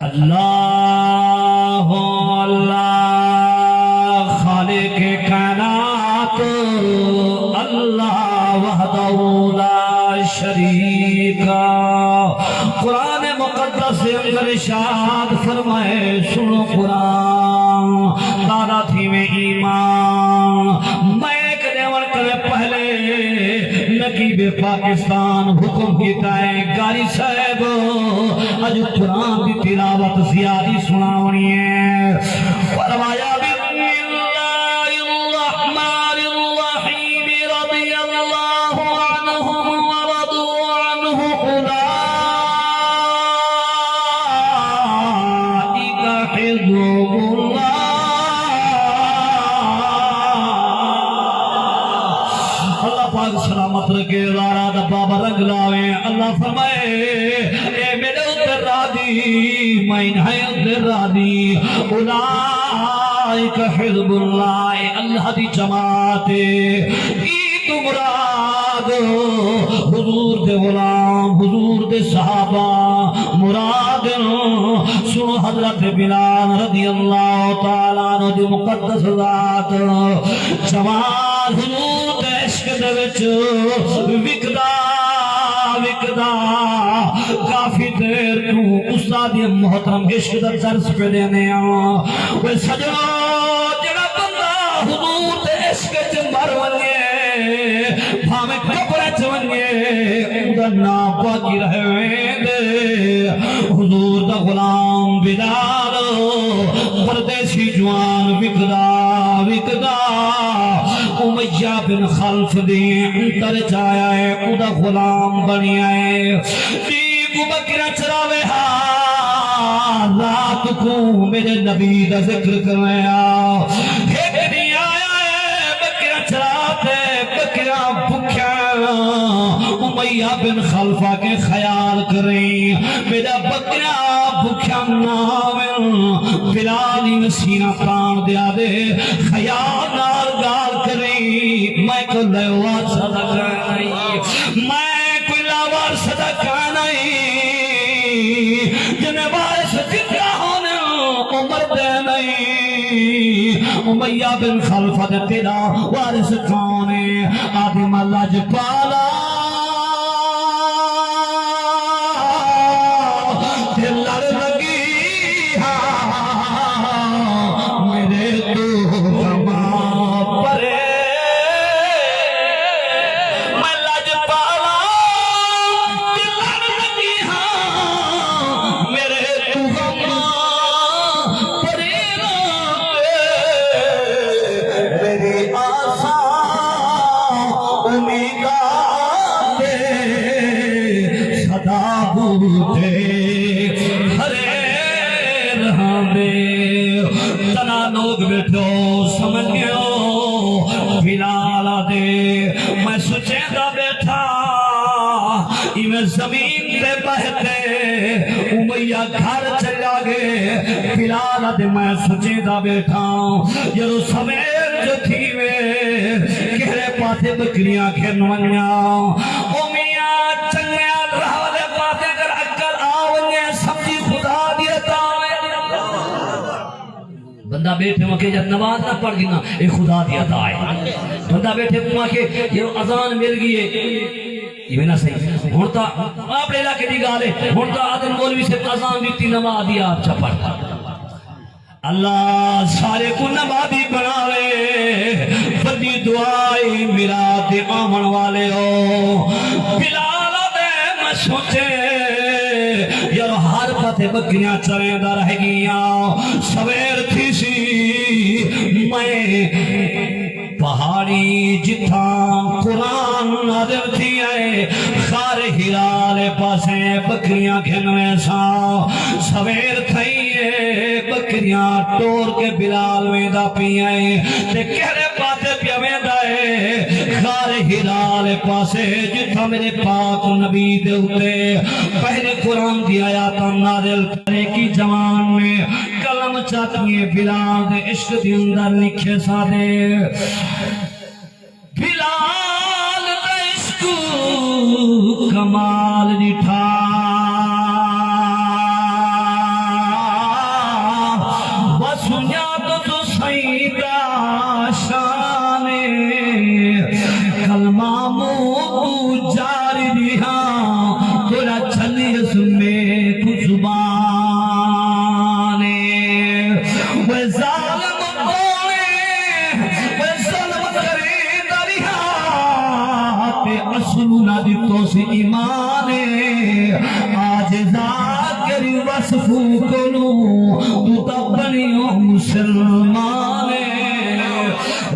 اللہ اللہ خالق کائنات اللہ وحدہ لا شریک قرآن مقدس سے اندر ارشاد فرمائے سنو قرآن دادا تھی میں ایمان میں ایک دیور کرے پہلے نقیب پاکستان حکم کیتا ہے گاری صاحب اج قرآن کی تلاوت زیادی سناونی ہے فرمایا بسم اللہ الرحمن الرحیم رضی اللہ عنہم ورضوا عنہ اولئک حزب اللہ اللہ پاک سلامت رکھے زارا دبابا رنگ لاوے اللہ فرمائے اے میرے اتر راضی میں انہیں اتر راضی اولئک حزب اللہ اللہ دی جماعت عید مراد حضور دے غلام حضور دے صحابہ مراد سنو حضرت بلال رضی اللہ تعالیٰ عنہ دی مقدس ذات جماعت حضور دے عشق دے وچ وکدا کافی دیر تو استاد محترم عشق دا درس پہ دینے وہ سجنو جڑا بندہ حضور دے عشق چ مر ونجے بھاویں کپڑے چ ونجے اوندا نام باقی رہے دے حضور دا غلام بلال پردیسی جوان وکدا امیہ بن خلف دی انتر جایا ہے ادا غلام بنی آئے دیگو بکرہ چراوے رات کو میرے نبی دا ذکر کریا ایک دن آیا ہے بکرہ چراتے بکرہ بکھیا امیہ بن خلفہ کے خیال کریں میرا بکرہ بکھیا ناویں بلالی نسینہ پران دیا دے خیال نال گال کریں میں کوئی لیوار صدقہ نہیں میں کوئی لیوار صدقہ نہیں جنہیں وارث جتنا ہونے عمر دے نہیں امیہ بن خلفہ دے تیرا وارث کھانے آدم اللہ جپالا زمین پہ بہتے امیہ گھر چلا گے بلال دے میں سچے دا بیٹھا یرو سویر جو تھی وے کہرے پاتے بکریاں کھنونیا امیہ چنگیا رہا دے پاتے کر اکل آونیا سمجھی خدا دیتا بندہ بیٹھے وہاں کہ جب نماز نہ پڑھ گی نا اے خدا دیتا ہے بندہ بیٹھے وہاں کہ یہ اذان مل گئی ہے یہ بھی نہ صحیح ہونتا آپ لے لا کے دی گالے ہونتا آدم مولوی سے اذان دیتی نماز دیا آپ چپڑتا اللہ سارے کو نمازی بناوے بڑی دعائی میرات آمن والے ہو بلال دے میں سوچے یار ہر پتے بکریاں چریں دا رہ گیاں سویر تھی سی میں پہاڑی جتھا قرآن نازل تھی آئے خار ہرالے پاسیں بکریاں کھنویں سا سویر تھائیے بکریاں ٹور کے بلال میں دا پی آئے تے کہرے پاتے پیویں دائے خار ہرالے پاسے جتھا میرے پاک نبی دے ہوتے پہلے قرآن دی آیات نازل کرنے کی جوان میں کلم چاہتی ہے بلال دے عشق دی اندر لکھے سا دے بلال دے عشق کمال دٹھا زبان وہ ظالم بولے وہ ظلم کرے دریات اصل نہ دیتو سی ایمان آج ذاکر وصفو کنو تو تبنیو مسلمان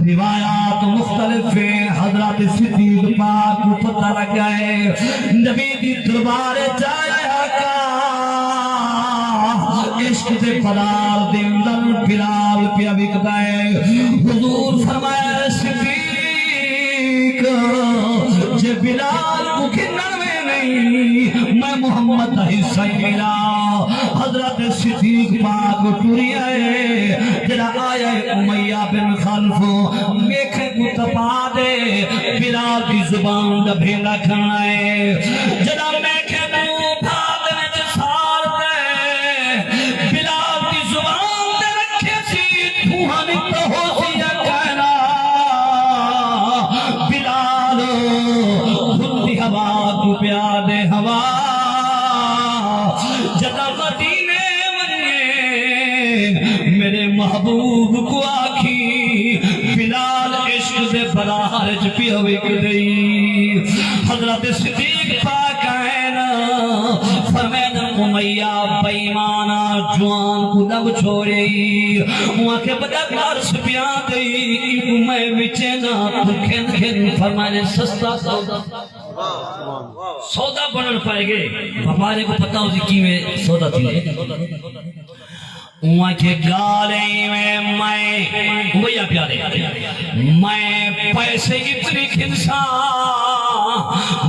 روایات مختلف ہیں حضرت صدیق پاک کو پتہ لگ گئے نبی دی دربار جائے آقا عشق دے قرار دے اندر بلال پیا بکتا ہے حضور فرمایا صدیق جے بلال کو کھنن میں نہیں میں محمد حصہ ملا حضرت صدیق پاک ٹوری آئے جڑا آیا امیہ بن خلف میکھے کو تپا دے بلال کی زبان دا بھیلا کھانا ہے جڑا میکھے کو بھاد میں جسار دے بلال کی زبان دے رکھے سی دھوہاں نکتا ہو سی یا کہنا بلال دھلتی ہوا کو پیادے ہوا جدا مدینے منگے میرے محبوب کو آکھی بلال عشق سے بلارج پی ہوئی کدئی حضرت صدیق پاک آئینا فرمین امیہ بیمانا جوان کو دب چھوڑی وہاں کے بڑا کارس پیان دئی میں وچینا تو کھن کھن فرمائے سستا سودا بنن پائے گے ہمارے کو پتہ ہو کی میں سودا تھی وہاں کے گالے میں بھیا پیارے میں پیسے اتنی کھنسا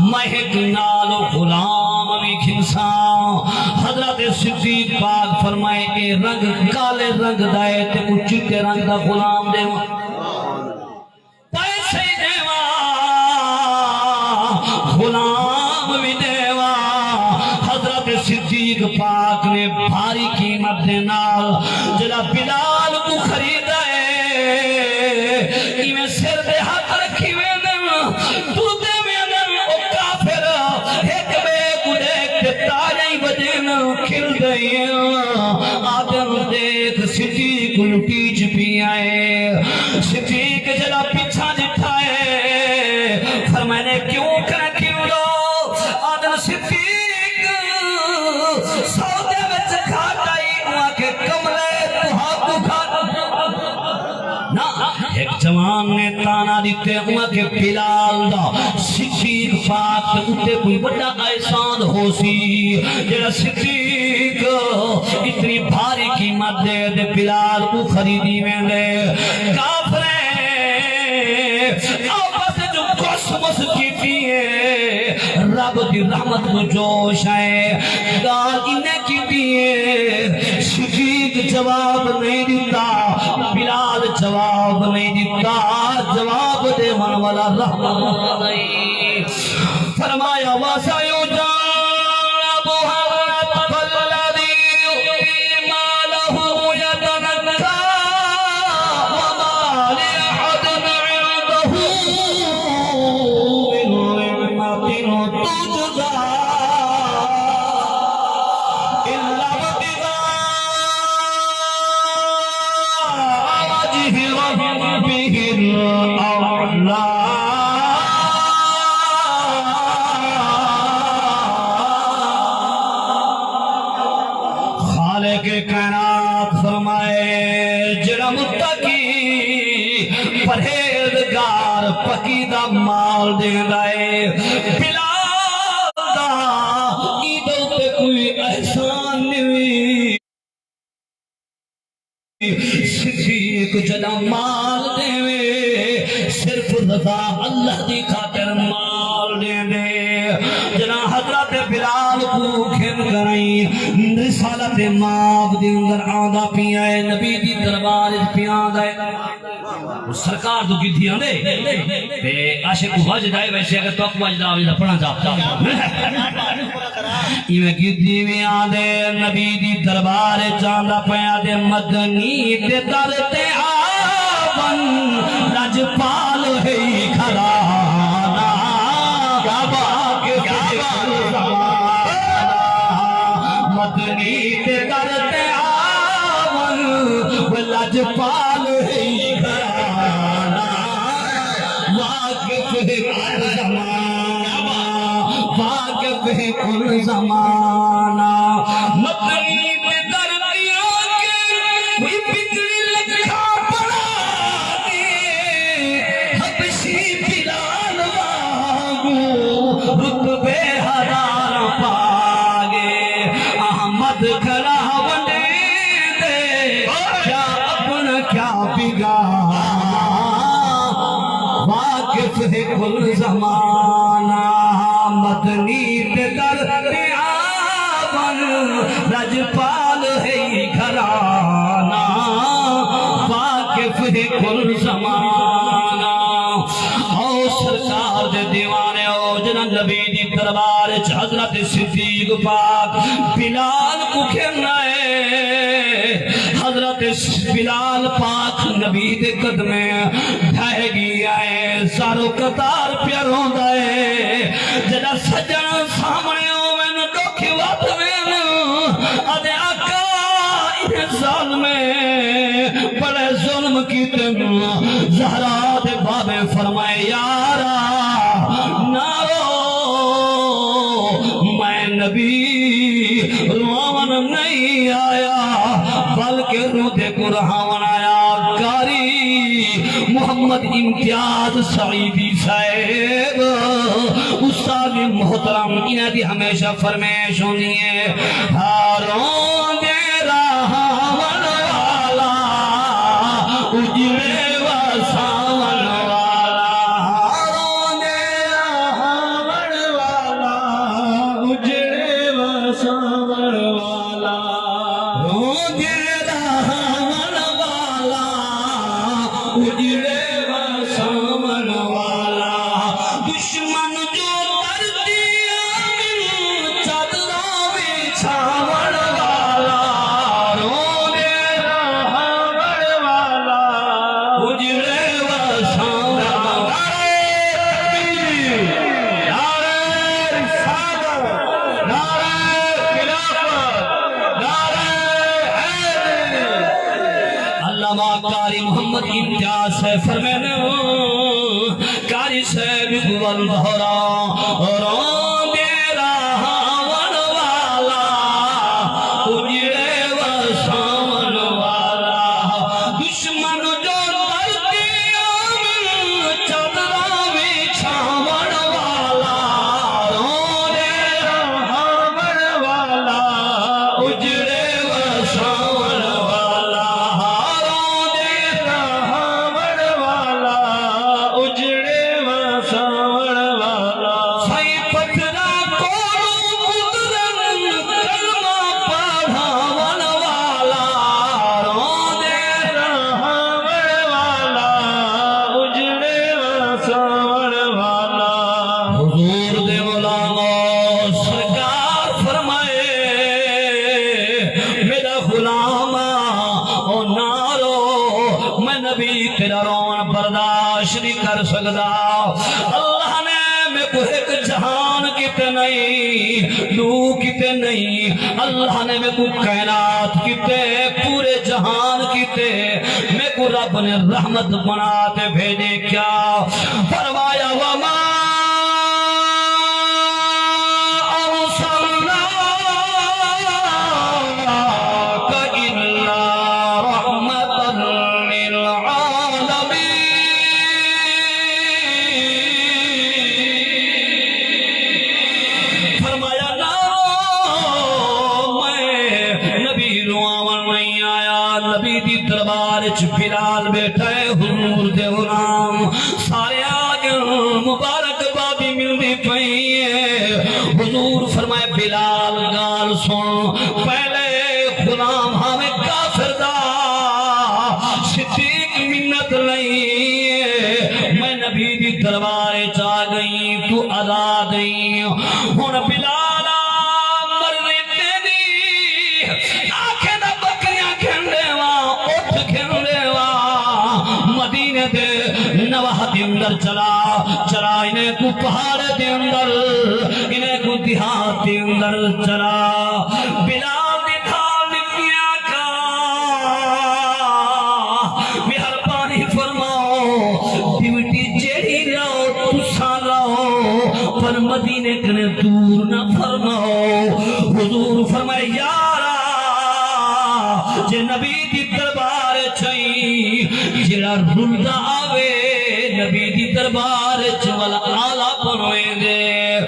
میں نالو غلام بھی کھنسا حضرت صدیق پاک فرمائے اے رنگ کالے رنگ دائے تے چٹے رنگ دا غلام دے پیسے دیوا غلام بھی دیوا حضرت صدیق پاک نے بھاری قیمت دے نال جلا بلال کو خریدا ہے ایویں سر دے ہاتھ رکھی وے دن تو دے وے دن او کافر ایک بے کو دیکھ تے تاجے وجن کھل گئی آدم دیکھ صدیق لٹیچ پی آئے صدیق جلا پیچھا جٹھا ہے فرمانے کیوں کرا کیوں لو آدم صدیق سودے وچ کھاٹائی وہاں کے کملے تو ہاتھ نا ایک جوان نے تانا دیتے وہاں کے بلال دا صدیق پاک اتے کوئی بڑا احسان ہو سی جڑا صدیق اتنی بھاری قیمت دے دے بلال کو خریدی میں دے کافرے آپس جو قسمس کی دیئے رب دی رحمت کو جوش ہے گال انہیں کی دیئے صدیق جواب نہیں دیتا بلال جواب نہیں دیتا جواب دے من والا رحمت نہیں فرمایا واسا یو جانب حضرت فالذی مالہ یتنکا وما لأحد عنده من نعمت تجزا إلا ابتغاء وجه ربه الأعلى کائنات فرمائے جڑا متقی پرہیزگار پکیدہ مال دیندا ہے بلال دا ایدوں تے کوئی احسان نہیں صدیق جڑا مال دیوے صرف رضا اللہ دی خاطر مال دیندے جنا حضرت بلال کو کھن کرائیں رسالت ماب دی اندر آدھا پیا ہے نبی دی دربار پی آدھا ہے سرکار تو کی دھی آدھے تے عاشق وج دائے ویسے اگر تو وج دائے پڑھا جاتا ایویں کی دھی میں آدھے نبی دی دربار چاندہ پہ آدھے مدنی تے در تے آون رج پال ہے کھلانا مدنی تے کرتے آون لجپال ہی گھرانا واقف ہے کل زمانہ واقف ہے کل زمانہ مدنی تے دردیاں کے کوئی بجلی لکھا پڑا دے حبشی بلال واگو رتبے ہزار پاگے احمد کھڑا ونڈے دے کیا اپنا کیا بگانا واقف ہے کل زمانہ مدنی تے دردیاں لجپال ہے گھرانا واقف ہے کل زمانہ او سرکار دے دیوانے او جنہ نبی دی دربار حضرت صدیق پاک بلال کو کھیلنا ہے حضرت بلال پاک نبی دے قدمے ڈھائے گیا ہے سارو قطار پیاروں دائے جنہ سجن سامنے ہوئے ڈوکھی وات میں ادھے آقا انہیں ظالم بڑے ظلم کی تم زہرا دے بابے فرمائے یارا نارو میں نبی روان نہیں آیا بلکہ رو دے کو رہاون آیا کاری محمد امتیاز سعیدی صاحب استاد محترم انہیں دی ہمیشہ فرمیش ہونی ہے ہاروں دے رہاون والا اجڑے و ساون والا ہاروں دے رہاون والا اجڑے و ساون والا ہاروں دے رہاون والا اجڑے و ساون والا دشمن جو کاری محمد امتیاز سے فرمینے کاری سے بگوال دھورا رون دے رہاون والا اجڑے و ساون والا دشمن جو درتی آمن چادرہ بچھاون والا رون دے رہاون والا اجڑے و ساون والا تیرا رون برداشت نہیں کر سکتا اللہ نے میں کو ایک جہان کتے نہیں دو کتے نہیں اللہ نے میں کو کائنات کتے پورے جہان کتے میں کو رب نے رحمت بناتے بھیجے کیا فرمایا وما بلال بیٹھا ہے حضور دے غلام سارے آگے مبارک بابی ملنی پئی ہے حضور فرمائے بلال گال سن پہلے غلام ہمیں کافر دا صدیق منت نہیں ہے میں نبی دی دربارے جا گئی تو آزاد نہیں ہن بلال نواح دے اندر چلا انہیں کو پہاڑ دے اندر انہیں کو دیہات دے اندر چلا بلال دی جے نبی دی دربار چھئی جڑا رلدا آوے نبی دی دربار چول آلہ بنوے دے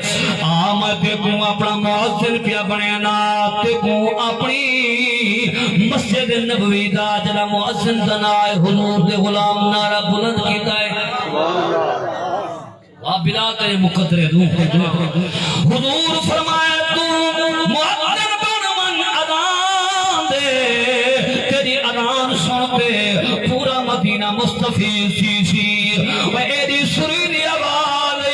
آمد کو اپنا مؤذن کیا بنے نا تے کو اپنی مسجد نبوی دا جڑا مؤذن دنائے حضور دے غلام نعرہ بلند کیتا ہے بلال تیرے مقدرے دوں حضور فرمایا تو مؤذن بن من اذان دے تیری اذان سنتے پورا مدینہ مستفید سی و ایدی سرینی آواز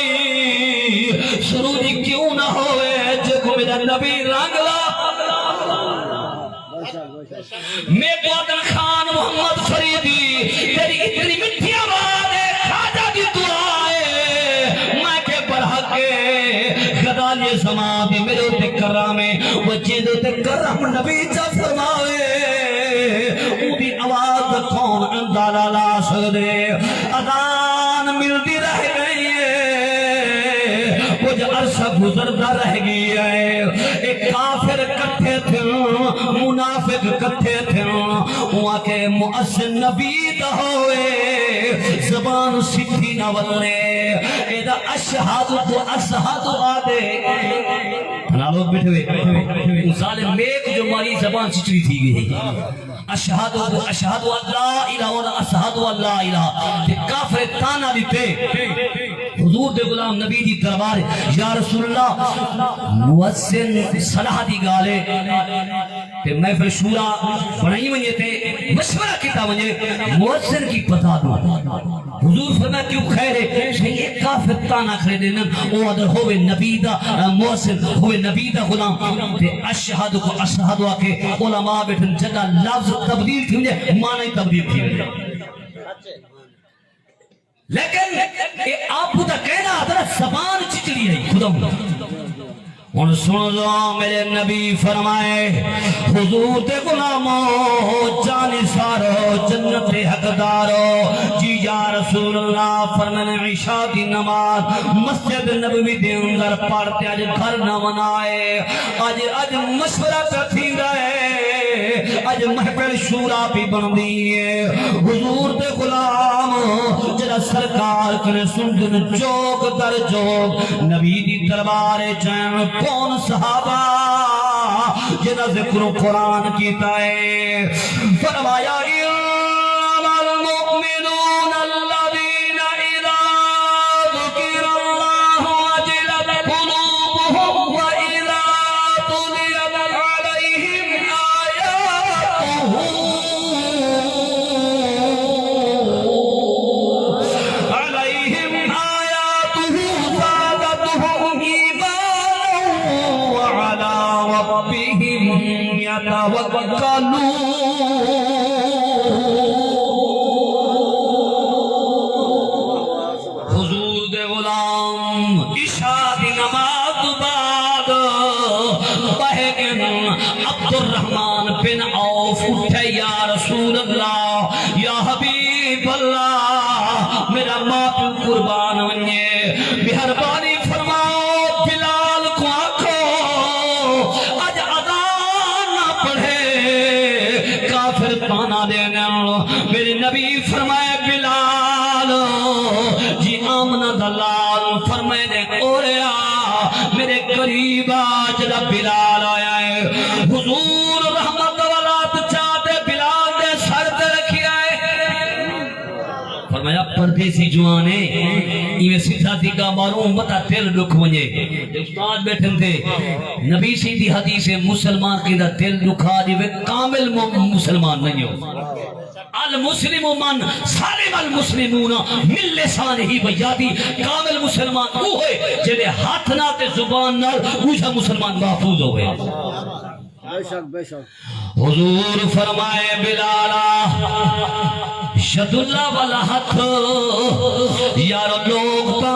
سرودی کیوں نہ ہوئے جکو میرا نبی رنگلا میں قادر خان محمد فریدی تیری اتنی مٹھی آواز ہے خواجہ دی دعائے میں کے برحق غدالی زمان دی میرے تے کرامے وجہ تے کرم نبی جا فرماوے اودی آواز کون اندازہ لا سکدے اذان ملدی رہ گئی ہے کچھ عرصہ گزرتا رہ گئی ہے ایک کافر کٹھے تھے منافق کٹھے تھے وہاں کے مؤذن نبی دا ہوئے زبان سیدھی نہ ولے ایدہ اشہاد تو اشہاد آدھے لوگ بیٹھے ہوئے ظالم میک جو ماری زبان چچری تھی گئی اشہادو اشہادو اللہ الہ و اشہادو اللہ الہ کافر تانا دیتے حضور دے غلام نبی دی دربار یا رسول اللہ مؤذن صلاح دی گالے تے محفل شورا بنائی ونجے تے مشورہ کیتا ونجے مؤذن کی بتا دو حضور فرمایا کیوں خیر ہے یہ کافر تانا کھڑے دینا او ادھر ہوئے نبی دا مؤذن ہوئے نبی دا غلام تے اشہادو کو اشہادو آکے علماء بیٹھن جگہ لفظ تبدیل تھی مجھے معنی تبدیل تھی لیکن آپ کو تا کہنا حضرت زبان چچڑی ہے خدا ان سن لو میرے نبی فرمائے حضور دے غلاموں جانی سارو جنت حقدارو جی یا رسول اللہ فرمانے عشاء دی نماز مسجد نبوی دے اندر پڑھتے آج گھر نہ منائے آج مشورہ کرتی گئے آج محفل شورا بھی بن دیئے حضور دے غلام جڑا سرکار کرے سندن چوک در چوک نبی دی دربار چین کون صحابہ جڑا ذکر قرآن کیتا ہے فرمایا انما المؤمنون الذین اذا ذکر اللہ وجلت قلوبهم واذا تلیت علیہم حضور دے غلام عشاء دی نماز بعد بہگن عبد الرحمن بن عوف اٹھے یا رسول اللہ یا حبیب اللہ میرا ماں قربان ونجے مہربانی فرماؤ بلال کو آنکھو آج اذان نہ پڑھے کافر تانا دینا میرے نبی فرمائے بلال جی آمنہ دلال فرمائے دے اوریا میرے قریب آج بلال آیا ہے حضور رحمت والات چاہتے بلال دے سر دے رکھی آئے فرمایا پردیسی جوانے یہ سیدھا دیگا معلوم بتا تیل رکھ ونجے استاد بیٹھن تھے نبی سیدھی حدیث مسلمان کی دا تیل رکھا دیوے کامل مسلمان نہیں ہو المسلم من سالم المسلمون من لسان ہی بیادی کامل مسلمان وہ ہوئے جنہیں ہاتھ نہ تے زبان نہ اوجھا مسلمان محفوظ ہوئے حضور فرمائے بلالا شد اللہ والا ہاتھ یارو لوگ تا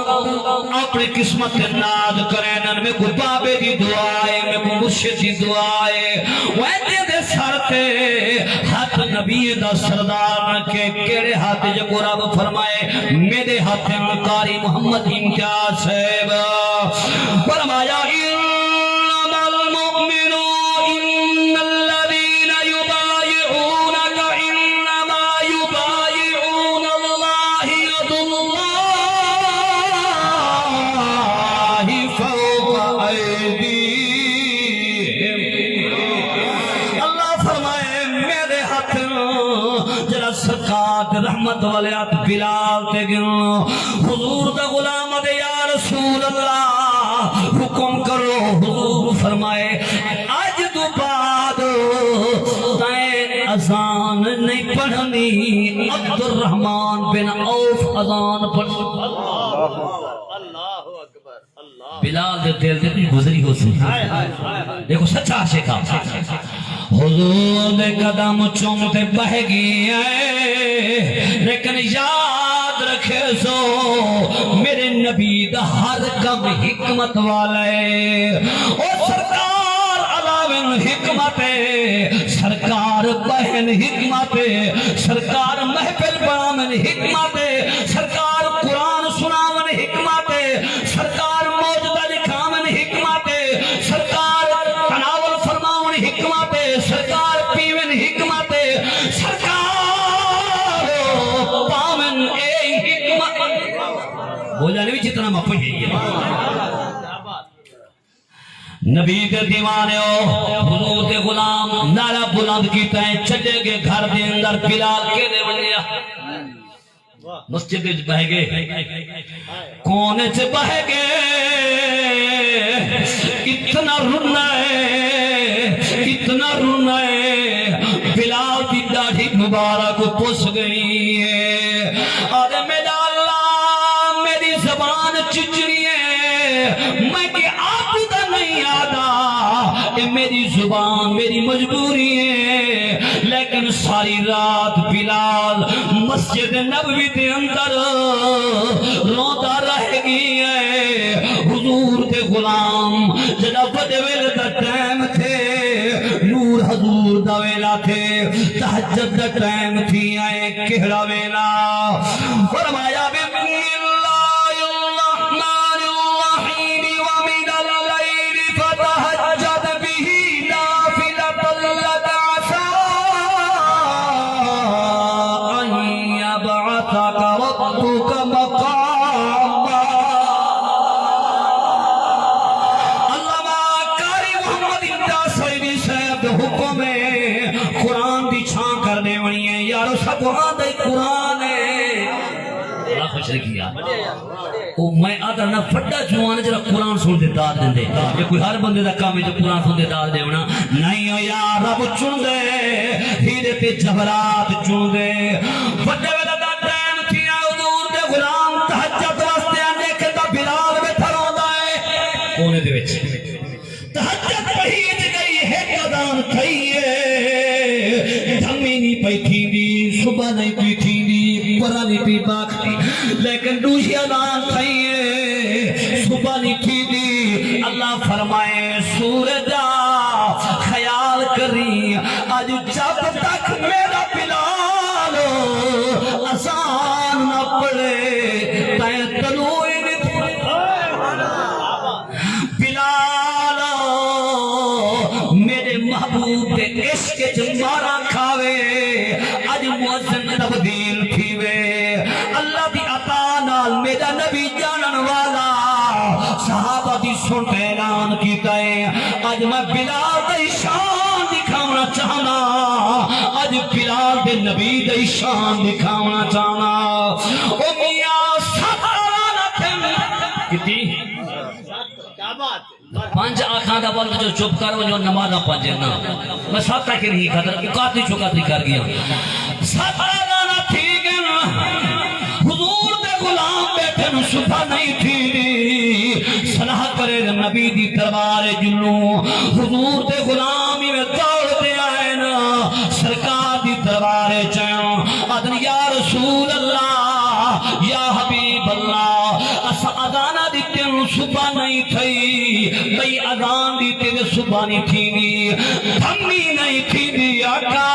اپنی قسمت ناد کریں ان میں کوئی بابے دی دعائے میں کوئی مرشد دی دعائے ویدے دے سرتے ہاتھ نبی دا سردار کے کیڑے ہاتھ جو رب فرمائے میرے ہاتھ قاری محمد امتیاز صاحب فرمایا انما المؤمنون ان الذين يبايعون جڑا سرکار رحمت والے ہاتھ بلال تے گن حضور دا غلام دے یا رسول اللہ حکم کرو حضور فرمائے آج تو بعد تائیں اذان نہیں پڑھنی عبد الرحمن بن عوف اذان پڑھ بلال دے دل دے کچھ گزری ہو سی دیکھو سچا عاشق حضور دے قدم چومتے بہ گئے لیکن یاد رکھے سو میرے نبی دا ہر کم حکمت والا ہے اور سرکار علاوہ حکمت ہے سرکار بہن حکمت ہے سرکار محفل بنامن حکمت ہے سرکار قرآن سنامن حکمت ہے سرکار موجودہ لکھامن حکمت ہے سرکار تناول فرماون حکمت ہے سرکار پیون حکمت ہے سرکار پامن اے حکمت بولا نہیں جتنا مپو ہے نبی کے دیوانے ہو حضور دے غلام نعرہ بلند کیتا ہے چلے گے گھر دے اندر بلال کے دے بنیا مسجد وچ بہ گئے کونے چ بہ گئے اتنا رونا ہے بلال دی داڑھی مبارک پس گئی ہے اور میرا اللہ میری زبان چچڑی ہے میں کہ آپ دا نہیں آدھا یہ میری زبان میری مجبوری ہے لیکن ساری رات بلال مسجد نبوی دے اندر روتا رہ گئی ہے حضور دے غلام جدا بڑے ویلے دا ٹائم تھے نور حضور دا ویلا تھے تہجد دا ٹائم تھی آئے کہڑا ویلا فرمایا بسم اللہ الرحمن الرحیم ومن اللیل فتہجد به نافلۃ لک عسى ان یبعثک ربک مقاما علامہ قاری محمد امتیاز سعیدی صاحب حکم ہے قرآن دی چھان کرنے وڑی ہے یارو سب وہاں دے قرآن ہے اللہ خوش رکھیا میں آدھا نہ پھٹا جوان جرا قرآن سن دے داد دیں دے یہ کوئی ہر بندے دا کام ہے جو قرآن سن دے داد دے ہونا نہیں ہو یا رب چن دے ہیرے تے جبرات چن دے پھٹے ویلہ دا ٹائم تھی حضور دے غلام تہجد واسطے آنے کے دا بلال میں تھروں دائے کونے دے وچ تہجد پہیج گئی ہے قدام تھئیے دھمی نہیں پئی تھی دی صبح نہیں پی تھی دی پرا نہیں پی باک تھی لیکن دوسری ادان تھئیے صبح نہیں تھی دی اللہ فرمائے سورجا خیال کری آج جب تک میرا بلال آسان نہ پڑے تائیں تلوئی بلال میرے محبوب دے عشق جمارا کھاوے آج مؤذن تبدیل تھیوے اللہ دی عطا نال میرا نبی جانن والا صحابہ دی سن اعلان کیتا ہے آج میں بلال دی شان دکھاونا چاہنا آج بلال دے نبی دی شان دکھاونا چاہنا او میاں ساتھانا تھے کتی پانچ آنکھاں دا بول جو چپ کرو جو نمازہ پانچے نا میں ساتھ تک نہیں کھاتا کاتری چکاتری کر گیا ساتھ آگانا تھی گیا حضور دے غلام بیٹھے نو صبح نہیں تھی دی صلاح کرے نبی دی دربار جلو حضور دے غلامی میں دوڑ دے آئے نا سرکار دی دربار چاہوں آدن یا رسول اللہ یا حبیب اللہ اسا ادانا دیتے نو صبح نہیں تھی بھئی ادان دیتے نو صبح نہیں تھی دی دھمی نہیں تھی دی آقا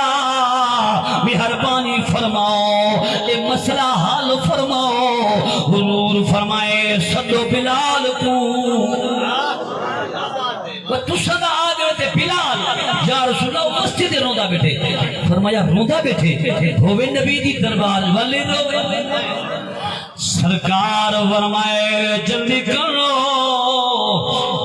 مہربانی فرماؤ اے مسئلہ حال فرماؤ حضور فرمائے صدو بلال کو تو صدا آگے تے بلال یا رسول اللہ مسجد روندہ بیٹھے فرمایا روندہ بیٹھے ہوئے نبی دی دربار والے روندہ سرکار فرمائے جلدی کرو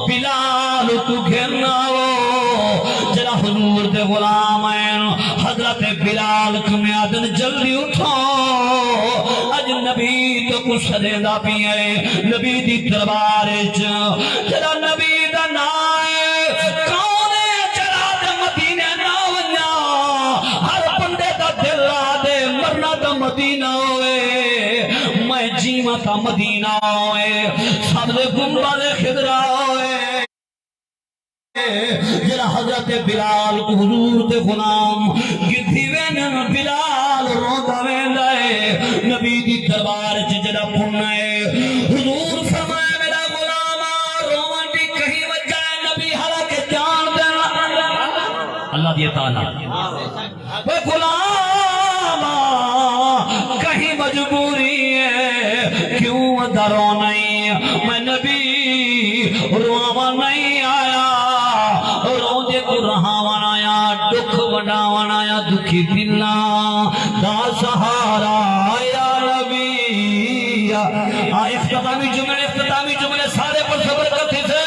بلال تو گھرنا ہو جلا حضور دے غلام ہیں حضرت بلال کمیا دن جلدی اٹھو اج نبی تو کچھ دینا پی ہے نبی دی دربار جڑا نبی دا نام کون ہے جڑا دے مدینے نہ ونیا ہر بندے دا دل آدے مرنا دا مدینہ ہوئے میں جیواں تا مدینہ ہوئے سب دے گنبد خضرا ہوئے جڑا حضرت بلال حضور دے غلام گدھی وینن بلال روندا ویندا ہے نبی دی دربار وچ جڑا پھنا ہے حضور فرمایا میرا غلام رون دی کہیں وجہ ہے نبی حالانکہ جان دینا اللہ دی تعالی اے غلام کہیں مجبوری ہے کیوں درو نہیں میں نبی رواں نہیں آیا روندے کو رہاون آیا دکھ وڈاون آیا دکھی دلاں دا سہارا یا نبی اختتامی جملے سارے پر صبر کرتے تھے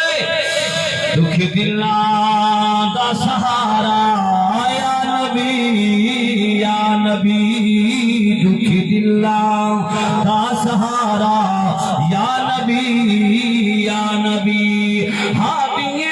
دکھی دلاں دا سہارا یا نبی دکھی دلاں دا سہارا یا نبی ہاتھیے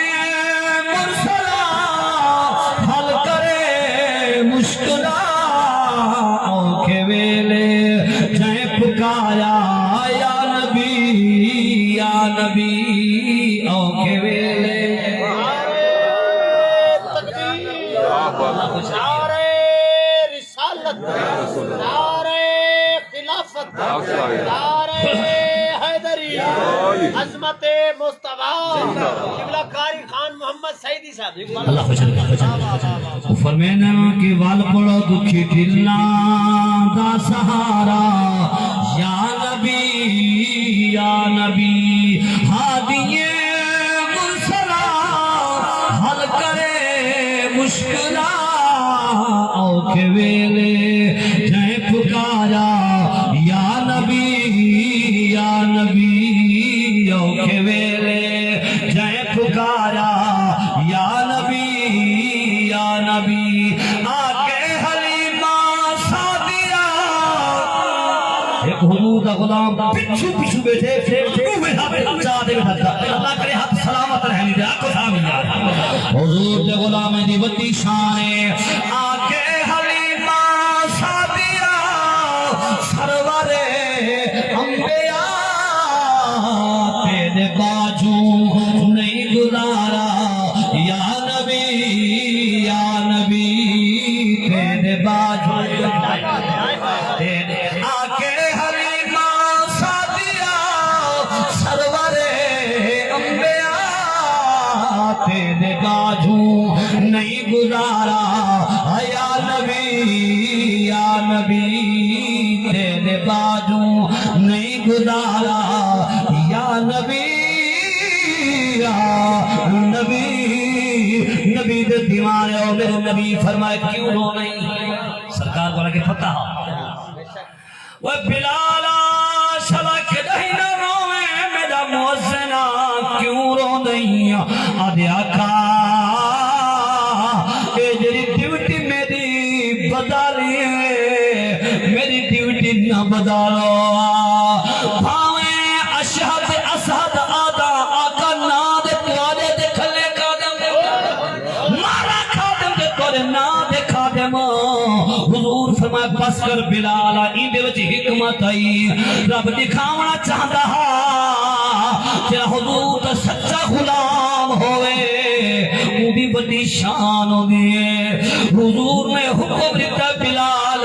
عظمت مصطفیٰ قبلہ کاری خان محمد سعیدی صاحب اللہ خوش فرمینا کہ وال پڑو دکھی دلاں دا سہارا یا نبی ہادیے مرسلہ حل کرے مشکلہ اوکھے ویلے جائے پکارا یا نبی اوکھے ویلے جائے پکارا یا نبی آگے حلیمہ سعدیہ ایک حضور دا غلام پچھو بیٹھے اللہ کرے ہاتھ سلامت رہنی دے آکو سامن حضور دے غلام دی وطی شانے آگے حلیمہ سعدیہ سرور انبیاء تیرے باجو نہیں گزارا یا نبی تیرے باجو تیرے آگے حلیمہ سعدیہ سرور انبیاء تیرے باجو نہیں گزارا یا نبی تیرے باجو نہیں گزارا یا نبی دے دیوانے ہو میرے نبی فرمائے کیوں رو نہیں سرکار بولا کہ فتح وہ بلالا شلا کے نہیں نہ روے میرا موزنہ کیوں رو نہیں آدھے آقا اے جری ڈیوٹی میری بدالی ہے میری ڈیوٹی نہ بدالو بھاویں اشہد اسہد آدھا آقا نا دے توارے دے کھلے قادم مارا قادم دے توارے نا دے قادم حضور فرمائے بس کر بلالا این دے وچ حکمت آئی رب دکھاونا چاہتا تیرا حضور تا سچا غلام ہوئے وہ بھی بڑی شان ہوگی حضور نے حکم دیتا بلال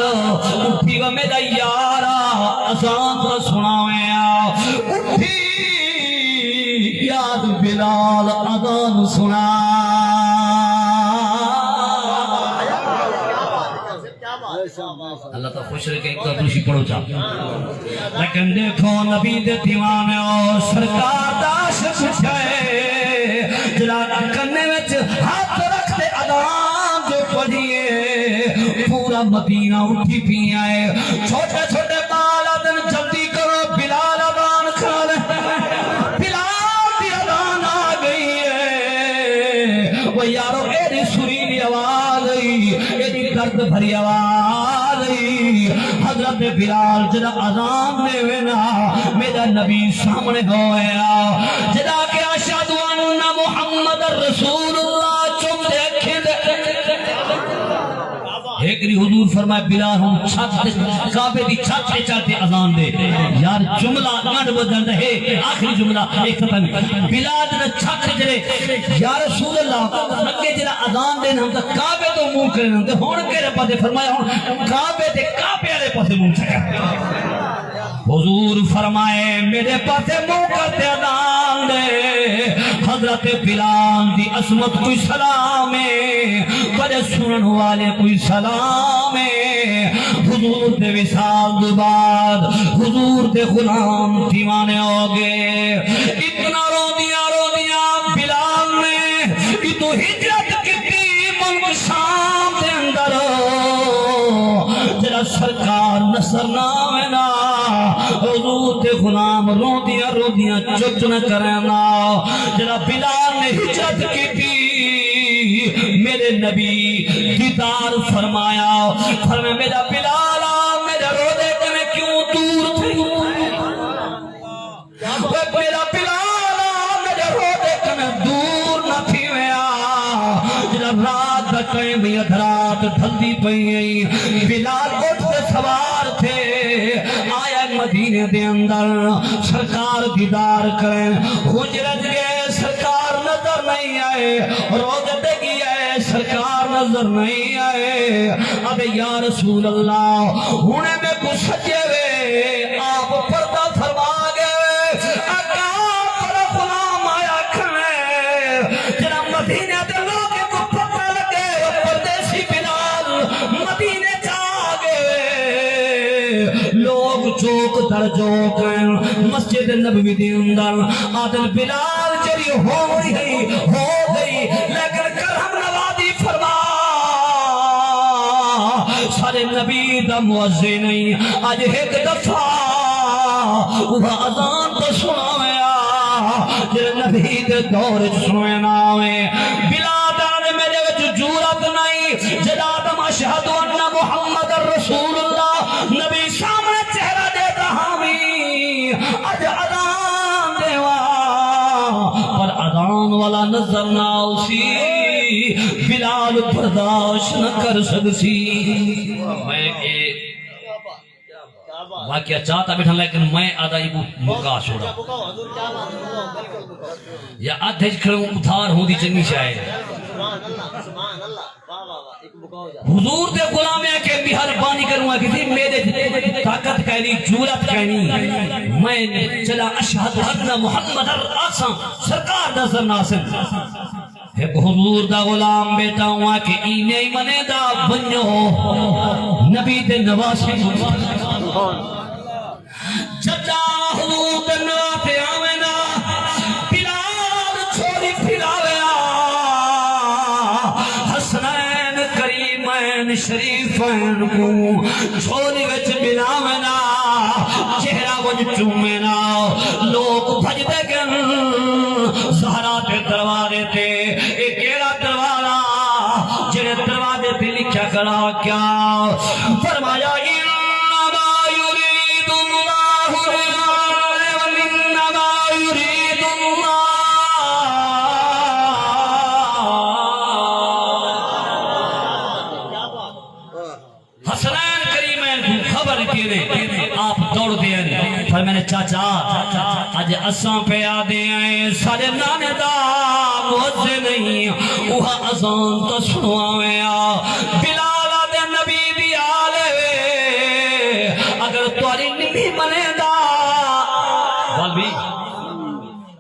اٹھی و میرا یارا اذان تو سناویں اٹھی یاد بلال اذان سنا اللہ تو خوش رہے کہ ایک دوشی پڑھو جا لیکن دیکھو نبی دے دیوانے اور سرکار داش پچھائے جلا کرنے میں ہاتھ رکھتے اذان جو پڑھیے پورا مدینہ اٹھی پی آئے چھوٹے چھوٹے بال دن جلدی کرو بلال اذان کھا لے بلال دی اذان آ گئی ہے وہ یارو ایڈی سریلی آواز ایڈی درد حکمت بھری آواز حضرت بلال جدا اذان دے وینا میرا نبی سامنے ہویا جدا کہ اشہد ان محمد رسول اللہ چم دیکھیں ایک ری حضور فرمائے بلال ہم کعبے دی چھت سے چاہتے اذان دے یار جملہ گنڈ بدل رہے آخری جملہ ایک ختم بلال نے چھت سے چلے یا رسول اللہ لگے جنہ اذان دے ہم تو کعبے تو منہ کرنے ہم تو ہون کے رپا دے فرمایا ہون کعبے دے کعبے والے پاسے منہ چکا حضور فرمائے میرے پاسے منہ کرتے اذان دے حضرت بلال دی عظمت کوئی سلام ہے بڑے سنن والے کوئی سلام ہے حضور دے وصال دے بعد حضور دے غلام دیوانے ہو گئے اتنا رو دیا بلال نے تو ہجرت کتی ملک شام دے اندر جرا سرکار نصر ناوینا حضور دے غلام رو دیا چپ نہ کرنا جرا بلال نے ہجرت کتی میرے نبی دیدار فرمایا میرا بلال میرے روزے میں کیوں دور تھے میرا بلال میرے روزے میں دور نہ تھی جب رات کہیں بھی ادھرات ڈھلتی پئی بلال اٹھ کے سوار تھے آیا مدینے دے اندر سرکار دیدار کریں حجرت گئے سرکار نظر نہیں آئے روزے دے گئے سرکار نظر نہیں آئے اب یا رسول اللہ انہیں میں کچھ سجے ہوئے آپ پردہ فرما گئے اکا پر غلام آیا کھنے جنہ مدینہ دے لوگ کو پتہ لگے پردیسی بلال مدینہ جا گئے لوگ چوک در چوک مسجد نبوی دے اندر عادل بلال جری ہو گئی لیکن کرم نوازی فرما سارے نبی دا مؤذن نہیں آج ایک دفعہ وہ اذان تو سناویا جر نبی دے دور سنوینا ہوئے بلادان میرے وچ جورت نہیں جدادم اشہد ان محمد رسول اللہ نبی سامنے چہرہ دے رہا ہوئی آج اذان دیوا پر اذان والا نظر نہ اسی بلال برداشت نہ کر سکسی میں واقعہ چاہتا بیٹھا لیکن میں آدھائی کو مکا چھوڑا یا آدھے کھڑوں اتھار ہوں دی چنگی شاید حضور دے غلام ہے کہ مہربانی کروں گا کسی میرے طاقت کہنی جورت کہنی میں چلا اشہد ان محمد الرسول سرکار نظر ناصر ایک حضور دا غلام بیٹا ہوا کہ اینے ہی منے دا بنیو نبی دے نواسی چچا حضور دے نواتے آوینا بلال چھوڑی پھلاویا حسنین کریمین شریفین کو چھوڑی وچ بلاوینا چہرہ وچ چومینا لوگ بھج دے گن زہرہ تے دروارے تے ایک ایرہ دروارہ جنہیں دروارے تے لکھا کرا کیا فرمایا انما یرید اللہ انما یرید اللہ حسنین کریمین کو خبر دینے آپ دوڑ دیں پھر میں نے چاچا آج اساں پہ آدھے آئے سارے نانے دا موزے نہیں وہاں ازان تو سنوایا بلال آدھے نبی دی آلے اگر تواری نمی منے دا والبی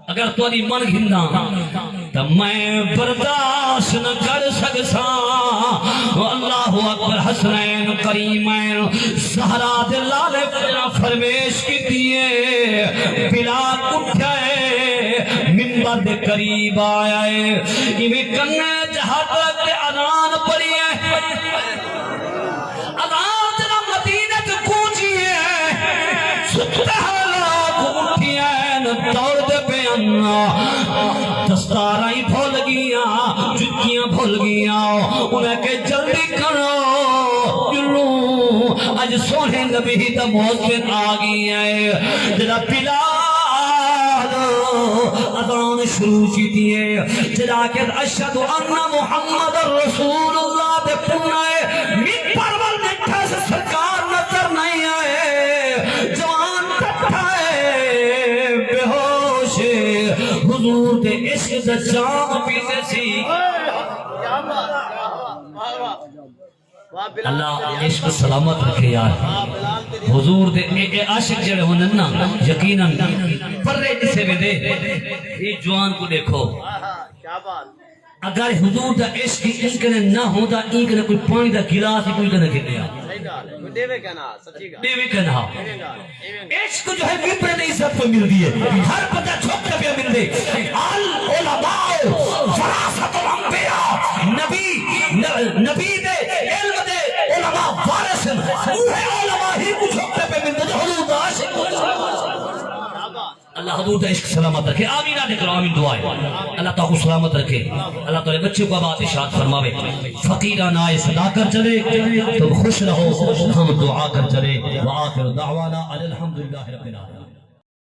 اگر تواری من گھندا تو میں برداشت نہ کر سکسا اللہ اکبر حسنین کریمین زہرا دلالے فرمیش کی دیئے بلال اٹھائے منبر دے قریب آئے ایویں کنے جہاں تک دے اذان پڑی ہے اذان جنہ مدینہ تو پہنچی ہے ستہ لاکھ اٹھی ہیں دوڑ دے بیانا دستاراں ہی بھول گیا جتیاں بھول گیا انہیں کہ جلدی کرو اج سونے نبی دا موزن آ گئی ہے جڑا بلال اذان شروع کی دیے جڑا کہ اشہد ان محمد رسول اللہ دے پڑھنا ہے منبر وال دیکھا سے سرکار نظر نہیں آئے جوان کٹھا ہے بے ہوش حضور دے عشق دا جام پیتے سی کیا بات واہ واہ واہ بلال اللہ عشق سلامت رکھے یار حضور دے اے عاشق جڑے ہونن نا یقیناً پرے جسے بھی دے یہ جوان کو دیکھو کیا بات اگر حضور دا عشق اس کنے نہ ہوتا ایک نے کوئی پانی دا گلاس ہی کوئی کنے کھلیا صحیح گال ہے کوئی دیوے کہنا سچی گال دیوے کہنا دیوے گال عشق جو ہے ممبر نے عزت پہ مل دیئے ہر بندہ چھوٹ پہ مل دے العلماء فراست الانبیاء نبی دے علم دے علماء وارث ہیں اوہ علماء ہی کو چھوٹ پہ مل دے جو حضور دا عاشق اللہ حضور دا عشق سلامت رکھے آمین آنے کرو آمین دعائے اللہ تعالیٰ کو سلامت رکھے اللہ تعالیٰ بچے کو بات اشارت فرماوے فقیران آئے صدا کر چلے تم خوش رہو ہم دعا کر چلے وآخر دعوانا الحمدللہ رب العالمین